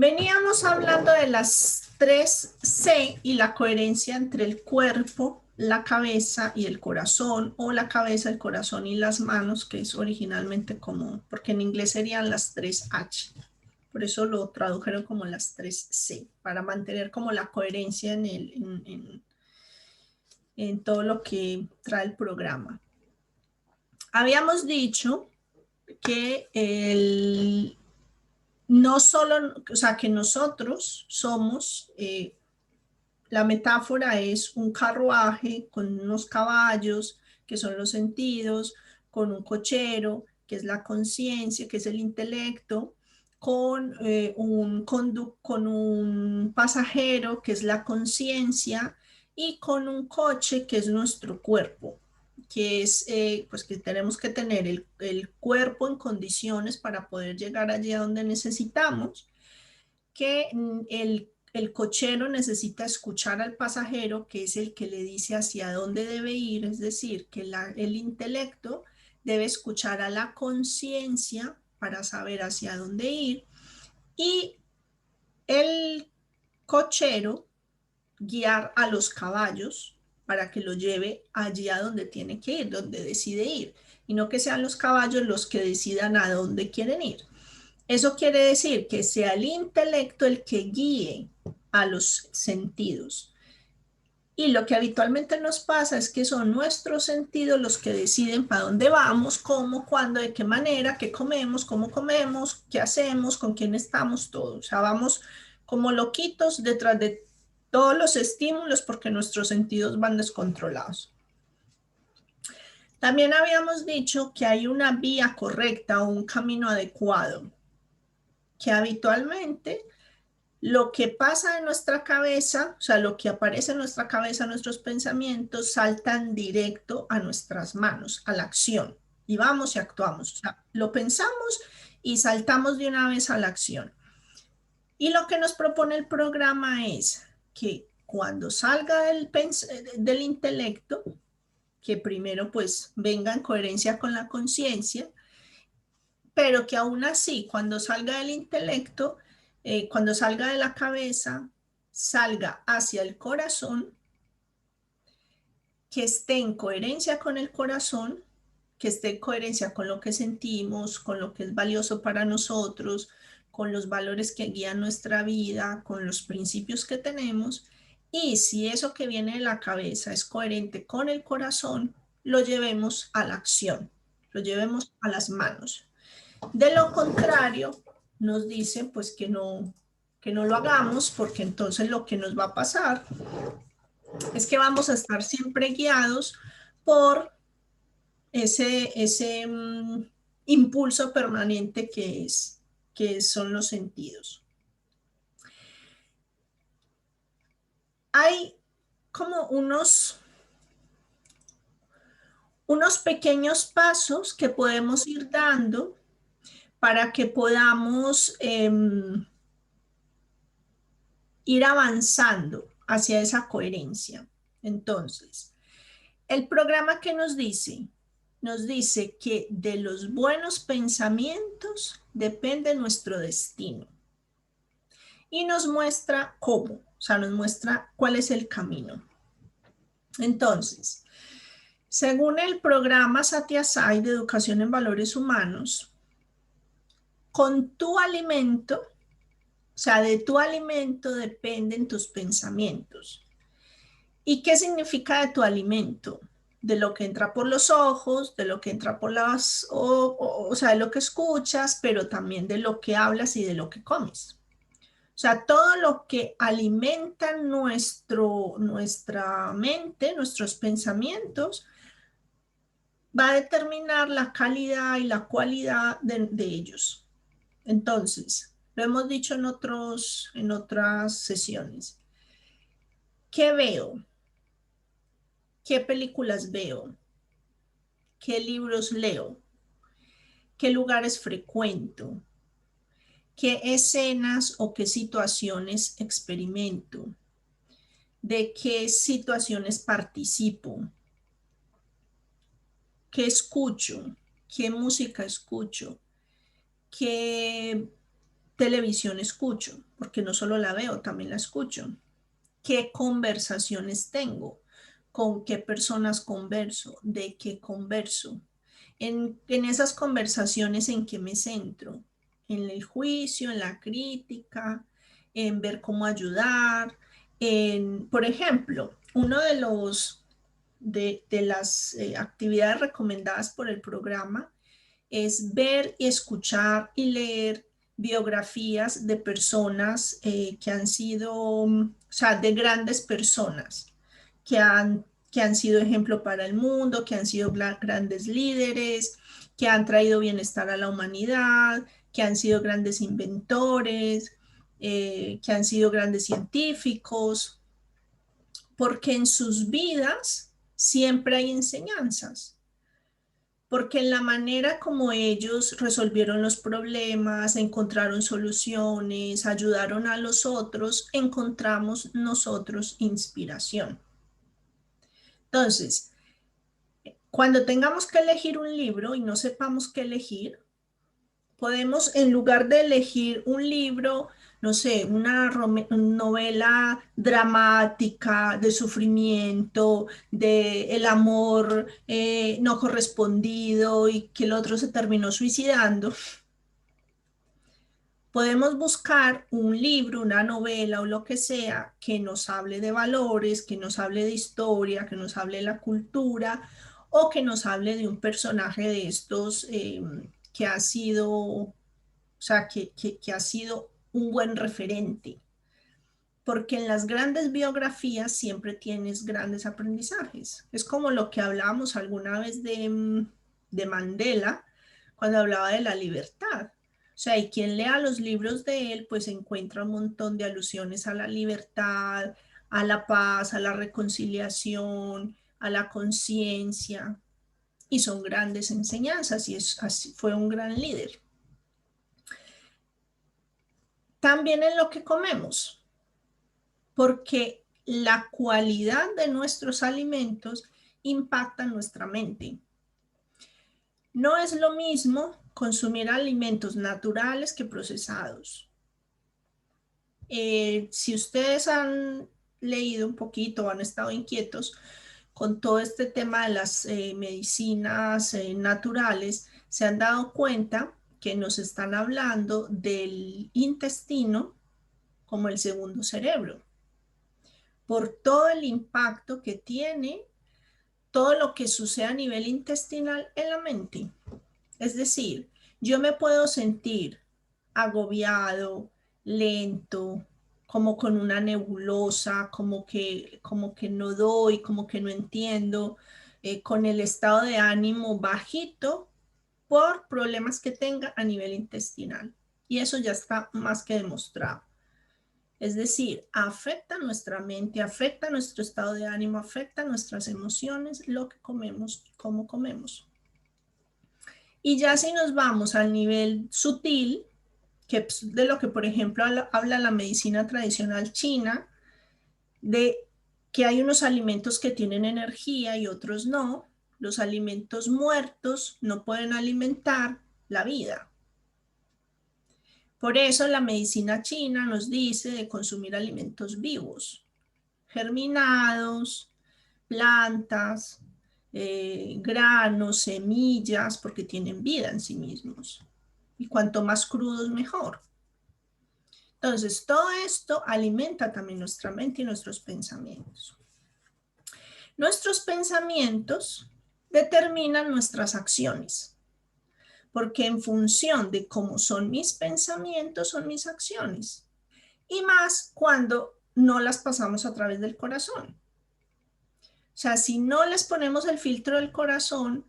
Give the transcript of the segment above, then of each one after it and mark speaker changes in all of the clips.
Speaker 1: Veníamos hablando de las 3C y la coherencia entre el cuerpo, la cabeza y el corazón, o la cabeza, el corazón y las manos, que es originalmente común, porque en inglés serían las 3H. Por eso lo tradujeron como las 3C, para mantener como la coherencia en todo lo que trae el programa. Habíamos dicho que no solo, o sea, que nosotros somos, la metáfora es un carruaje con unos caballos, que son los sentidos, con un cochero, que es la conciencia, que es el intelecto, con un pasajero, que es la conciencia, y con un coche, que es nuestro cuerpo, que es pues que tenemos que tener el cuerpo en condiciones para poder llegar allí a donde necesitamos, que el cochero necesita escuchar al pasajero, que es el que le dice hacia dónde debe ir, es decir, que el intelecto debe escuchar a la conciencia para saber hacia dónde ir, y el cochero guiar a los caballos para que lo lleve allí a donde tiene que ir, donde decide ir, y no que sean los caballos los que decidan a dónde quieren ir. Eso quiere decir que sea el intelecto el que guíe a los sentidos. Y lo que habitualmente nos pasa es que son nuestros sentidos los que deciden para dónde vamos, cómo, cuándo, de qué manera, qué comemos, cómo comemos, qué hacemos, con quién estamos, todo. O sea, vamos como loquitos detrás de todos los estímulos porque nuestros sentidos van descontrolados. También habíamos dicho que hay una vía correcta o un camino adecuado, que habitualmente lo que pasa en nuestra cabeza, o sea, lo que aparece en nuestra cabeza, nuestros pensamientos, saltan directo a nuestras manos, a la acción, y vamos y actuamos. O sea, lo pensamos y saltamos de una vez a la acción. Y lo que nos propone el programa es que cuando salga del intelecto, que primero pues venga en coherencia con la conciencia, pero que aún así, cuando salga del intelecto, cuando salga de la cabeza, salga hacia el corazón, que esté en coherencia con el corazón, que esté en coherencia con lo que sentimos, con lo que es valioso para nosotros, con los valores que guían nuestra vida, con los principios que tenemos. Y si eso que viene de la cabeza es coherente con el corazón, lo llevemos a la acción, lo llevemos a las manos. De lo contrario, nos dicen pues que no lo hagamos, porque entonces lo que nos va a pasar es que vamos a estar siempre guiados por ese impulso permanente que son los sentidos. Hay como unos pequeños pasos que podemos ir dando para que podamos ir avanzando hacia esa coherencia. Entonces, el programa que nos dice que de los buenos pensamientos depende nuestro destino. Y nos muestra cómo, o sea, nos muestra cuál es el camino. Entonces, según el programa Satya Sai de Educación en Valores Humanos, con tu alimento, o sea, de tu alimento dependen tus pensamientos. ¿Y qué significa de tu alimento? De lo que entra por los ojos, de lo que entra por o sea, de lo que escuchas, pero también de lo que hablas y de lo que comes. O sea, todo lo que alimenta nuestra mente, nuestros pensamientos, va a determinar la calidad y la cualidad de ellos. Entonces, lo hemos dicho en otras sesiones. ¿Qué veo? ¿Qué películas veo? ¿Qué libros leo? ¿Qué lugares frecuento? ¿Qué escenas o qué situaciones experimento? ¿De qué situaciones participo? ¿Qué escucho? ¿Qué música escucho? ¿Qué televisión escucho? Porque no solo la veo, también la escucho. ¿Qué conversaciones tengo? ¿Con qué personas converso? ¿De qué converso? En esas conversaciones, ¿en qué me centro? En el juicio, en la crítica, en ver cómo ayudar. Por ejemplo, uno de las actividades recomendadas por el programa es ver y escuchar y leer biografías de personas que han sido, o sea, de grandes personas que que han sido ejemplo para el mundo, que han sido grandes líderes, que han traído bienestar a la humanidad, que han sido grandes inventores, que han sido grandes científicos, porque en sus vidas siempre hay enseñanzas, porque en la manera como ellos resolvieron los problemas, encontraron soluciones, ayudaron a los otros, encontramos nosotros inspiración. Entonces, cuando tengamos que elegir un libro y no sepamos qué elegir, podemos, en lugar de elegir un libro, no sé, una novela dramática de sufrimiento, de el amor no correspondido y que el otro se terminó suicidando, podemos buscar un libro, una novela o lo que sea que nos hable de valores, que nos hable de historia, que nos hable de la cultura o que nos hable de un personaje de estos que ha sido, o sea, que ha sido un buen referente. Porque en las grandes biografías siempre tienes grandes aprendizajes. Es como lo que hablábamos alguna vez de Mandela, cuando hablaba de la libertad. O sea, y quien lea los libros de él, pues encuentra un montón de alusiones a la libertad, a la paz, a la reconciliación, a la conciencia. Y son grandes enseñanzas y así, fue un gran líder. También en lo que comemos, porque la cualidad de nuestros alimentos impacta nuestra mente. No es lo mismo consumir alimentos naturales que procesados. Si ustedes han leído un poquito o han estado inquietos con todo este tema de las medicinas naturales, se han dado cuenta que nos están hablando del intestino como el segundo cerebro, por todo el impacto que tiene todo lo que sucede a nivel intestinal en la mente. Es decir, yo me puedo sentir agobiado, lento, como con una nebulosa, como que no doy, como que no entiendo, con el estado de ánimo bajito por problemas que tenga a nivel intestinal. Y eso ya está más que demostrado. Es decir, afecta nuestra mente, afecta nuestro estado de ánimo, afecta nuestras emociones, lo que comemos y cómo comemos. Y ya si nos vamos al nivel sutil, que de lo que por ejemplo habla la medicina tradicional china, de que hay unos alimentos que tienen energía y otros no, los alimentos muertos no pueden alimentar la vida. Por eso la medicina china nos dice de consumir alimentos vivos, germinados, plantas, granos, semillas, porque tienen vida en sí mismos. Y cuanto más crudos, mejor. Entonces, todo esto alimenta también nuestra mente y nuestros pensamientos. Nuestros pensamientos determinan nuestras acciones, porque en función de cómo son mis pensamientos, son mis acciones. Y más cuando no las pasamos a través del corazón. O sea, si no les ponemos el filtro del corazón,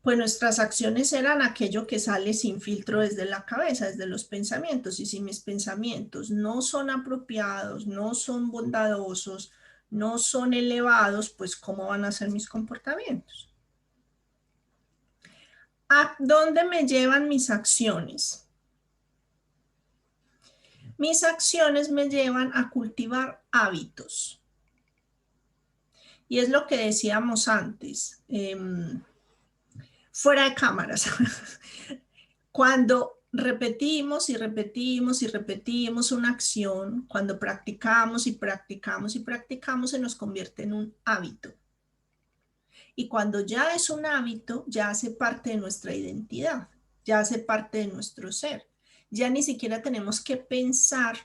Speaker 1: pues nuestras acciones serán aquello que sale sin filtro desde la cabeza, desde los pensamientos. Y si mis pensamientos no son apropiados, no son bondadosos, no son elevados, pues ¿cómo van a ser mis comportamientos? ¿A dónde me llevan mis acciones? Mis acciones me llevan a cultivar hábitos. Y es lo que decíamos antes, fuera de cámaras. Cuando repetimos y repetimos y repetimos una acción, cuando practicamos y practicamos y practicamos, se nos convierte en un hábito. Y cuando ya es un hábito, ya hace parte de nuestra identidad, ya hace parte de nuestro ser. Ya ni siquiera tenemos que pensar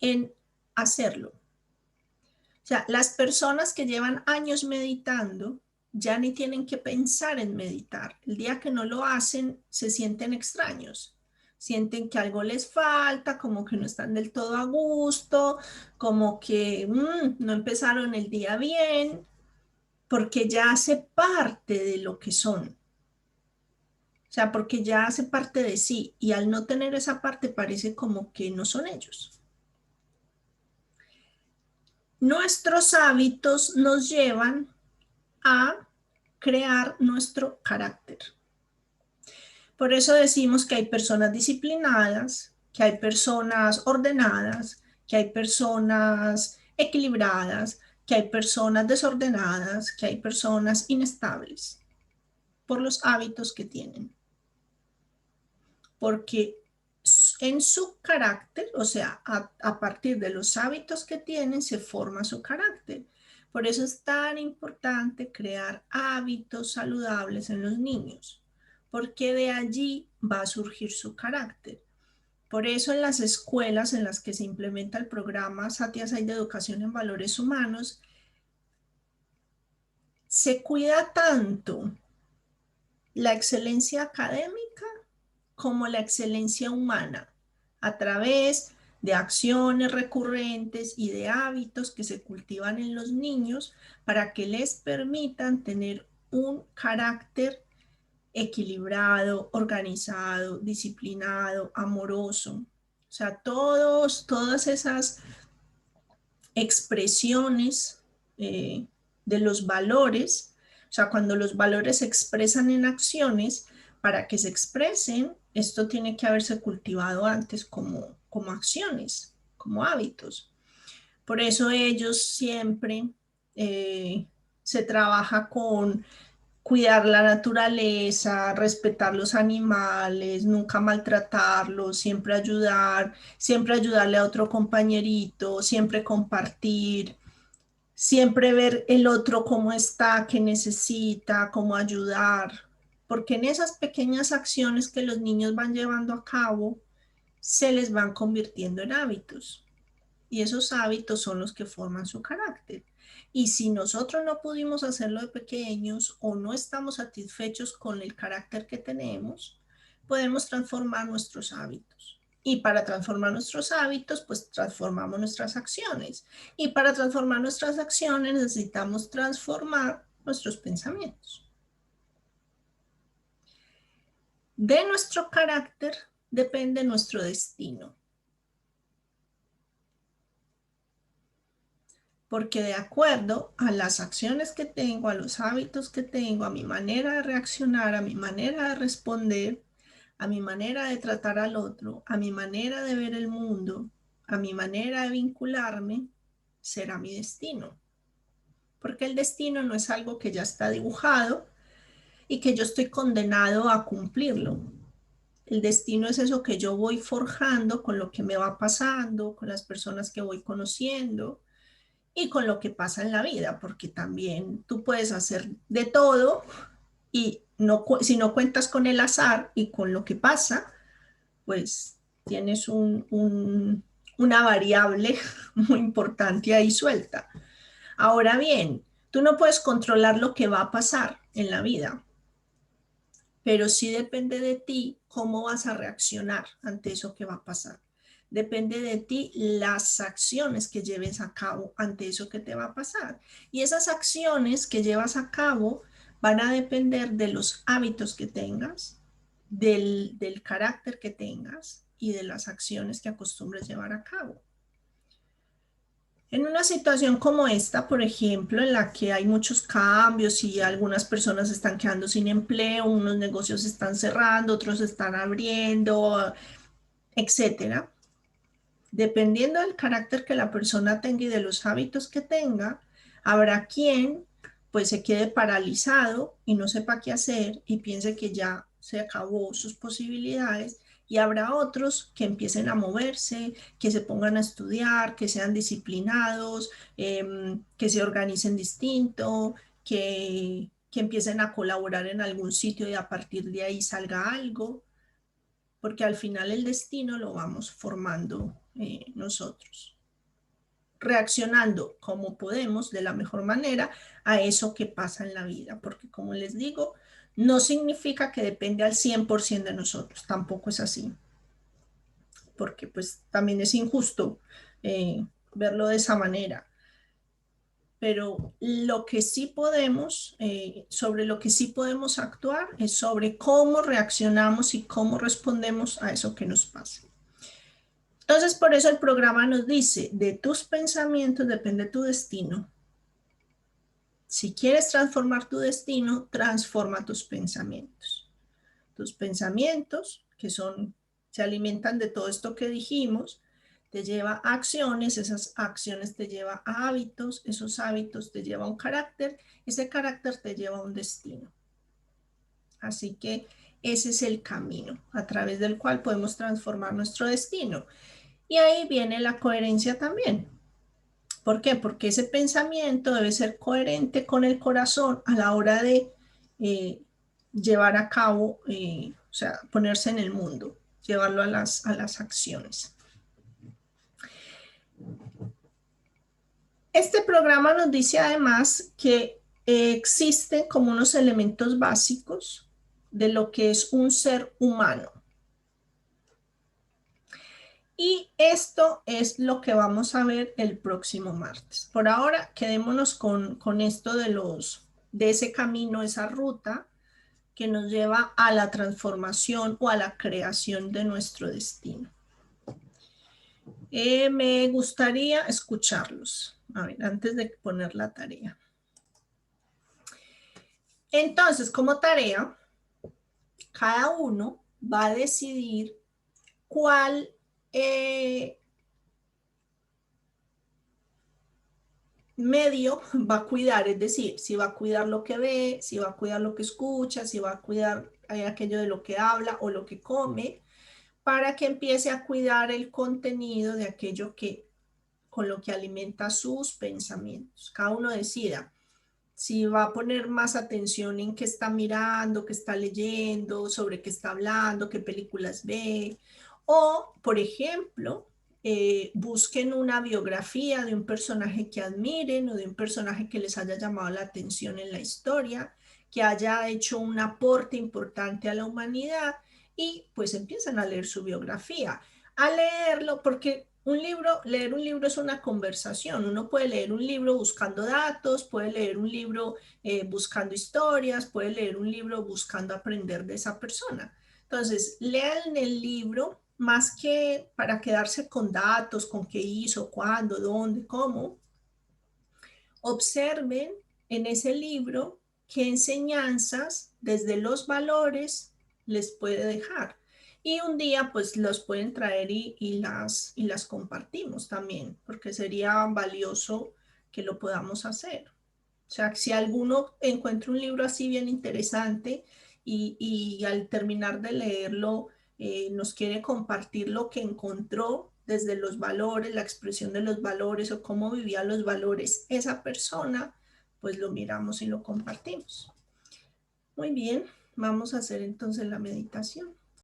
Speaker 1: en hacerlo. O sea, las personas que llevan años meditando ya ni tienen que pensar en meditar. El día que no lo hacen, se sienten extraños. Sienten que algo les falta, como que no están del todo a gusto, como que no empezaron el día bien, porque ya hace parte de lo que son. O sea, porque ya hace parte de sí y al no tener esa parte parece como que no son ellos. Nuestros hábitos nos llevan a crear nuestro carácter. Por eso decimos que hay personas disciplinadas, que hay personas ordenadas, que hay personas equilibradas, que hay personas desordenadas, que hay personas inestables, por los hábitos que tienen. Porque en su carácter, o sea, a partir de los hábitos que tienen, se forma su carácter. Por eso es tan importante crear hábitos saludables en los niños, porque de allí va a surgir su carácter. Por eso en las escuelas en las que se implementa el programa Sathya Sai de Educación en Valores Humanos, se cuida tanto la excelencia académica como la excelencia humana a través de acciones recurrentes y de hábitos que se cultivan en los niños para que les permitan tener un carácter equilibrado, organizado, disciplinado, amoroso. O sea, todas esas expresiones de los valores, o sea, cuando los valores se expresan en acciones, para que se expresen, esto tiene que haberse cultivado antes como acciones, como hábitos. Por eso ellos siempre se trabaja con cuidar la naturaleza, respetar los animales, nunca maltratarlos, siempre ayudarle a otro compañerito, siempre compartir, siempre ver el otro cómo está, qué necesita, cómo ayudar, porque en esas pequeñas acciones que los niños van llevando a cabo, se les van convirtiendo en hábitos. Y esos hábitos son los que forman su carácter. Y si nosotros no pudimos hacerlo de pequeños o no estamos satisfechos con el carácter que tenemos, podemos transformar nuestros hábitos. Y para transformar nuestros hábitos, pues transformamos nuestras acciones. Y para transformar nuestras acciones necesitamos transformar nuestros pensamientos. De nuestro carácter depende nuestro destino. Porque de acuerdo a las acciones que tengo, a los hábitos que tengo, a mi manera de reaccionar, a mi manera de responder, a mi manera de tratar al otro, a mi manera de ver el mundo, a mi manera de vincularme, será mi destino. Porque el destino no es algo que ya está dibujado y que yo estoy condenado a cumplirlo. El destino es eso que yo voy forjando con lo que me va pasando, con las personas que voy conociendo y con lo que pasa en la vida, porque también tú puedes hacer de todo y no, si no cuentas con el azar y con lo que pasa, pues tienes una variable muy importante ahí suelta. Ahora bien, tú no puedes controlar lo que va a pasar en la vida, pero sí depende de ti cómo vas a reaccionar ante eso que va a pasar. Depende de ti las acciones que lleves a cabo ante eso que te va a pasar. Y esas acciones que llevas a cabo van a depender de los hábitos que tengas, del carácter que tengas y de las acciones que acostumbres llevar a cabo. En una situación como esta, por ejemplo, en la que hay muchos cambios y algunas personas están quedando sin empleo, unos negocios están cerrando, otros están abriendo, etcétera. Dependiendo del carácter que la persona tenga y de los hábitos que tenga, habrá quien pues se quede paralizado y no sepa qué hacer y piense que ya se acabó sus posibilidades, Y habrá otros que empiecen a moverse, que se pongan a estudiar, que sean disciplinados, que se organicen distinto, que empiecen a colaborar en algún sitio y a partir de ahí salga algo, porque al final el destino lo vamos formando nosotros, reaccionando como podemos de la mejor manera a eso que pasa en la vida, porque como les digo, no significa que depende al 100% de nosotros, tampoco es así, porque pues también es injusto verlo de esa manera. Pero lo que sí podemos, sobre lo que sí podemos actuar es sobre cómo reaccionamos y cómo respondemos a eso que nos pasa. Entonces, por eso el programa nos dice, de tus pensamientos depende tu destino. Si quieres transformar tu destino, transforma tus pensamientos. Tus pensamientos, que se alimentan de todo esto que dijimos, te lleva a acciones, esas acciones te llevan a hábitos, esos hábitos te llevan a un carácter, ese carácter te lleva a un destino. Así que ese es el camino a través del cual podemos transformar nuestro destino. Y ahí viene la coherencia también. ¿Por qué? Porque ese pensamiento debe ser coherente con el corazón a la hora de llevar a cabo, o sea, ponerse en el mundo, llevarlo a las acciones. Este programa nos dice además que existen como unos elementos básicos de lo que es un ser humano. Y esto es lo que vamos a ver el próximo martes. Por ahora, quedémonos con esto de ese camino, esa ruta que nos lleva a la transformación o a la creación de nuestro destino. Me gustaría escucharlos. A ver, antes de poner la tarea. Entonces, como tarea, cada uno va a decidir cuál medio va a cuidar, es decir, si va a cuidar lo que ve, si va a cuidar lo que escucha, si va a cuidar aquello de lo que habla o lo que come, para que empiece a cuidar el contenido de aquello con lo que alimenta sus pensamientos. Cada uno decida si va a poner más atención en qué está mirando, qué está leyendo, sobre qué está hablando, qué películas ve, o, por ejemplo, busquen una biografía de un personaje que admiren o de un personaje que les haya llamado la atención en la historia, que haya hecho un aporte importante a la humanidad y pues empiezan a leer su biografía, a leerlo porque leer un libro es una conversación. Uno puede leer un libro buscando datos, puede leer un libro buscando historias, puede leer un libro buscando aprender de esa persona. Entonces, lean el libro más que para quedarse con datos, con qué hizo, cuándo, dónde, cómo. Observen en ese libro qué enseñanzas desde los valores les puede dejar. Y un día pues los pueden traer y las compartimos también, porque sería valioso que lo podamos hacer. O sea, si alguno encuentra un libro así bien interesante y al terminar de leerlo nos quiere compartir lo que encontró desde los valores, la expresión de los valores o cómo vivía los valores esa persona, pues lo miramos y lo compartimos. Muy bien, vamos a hacer entonces la meditación.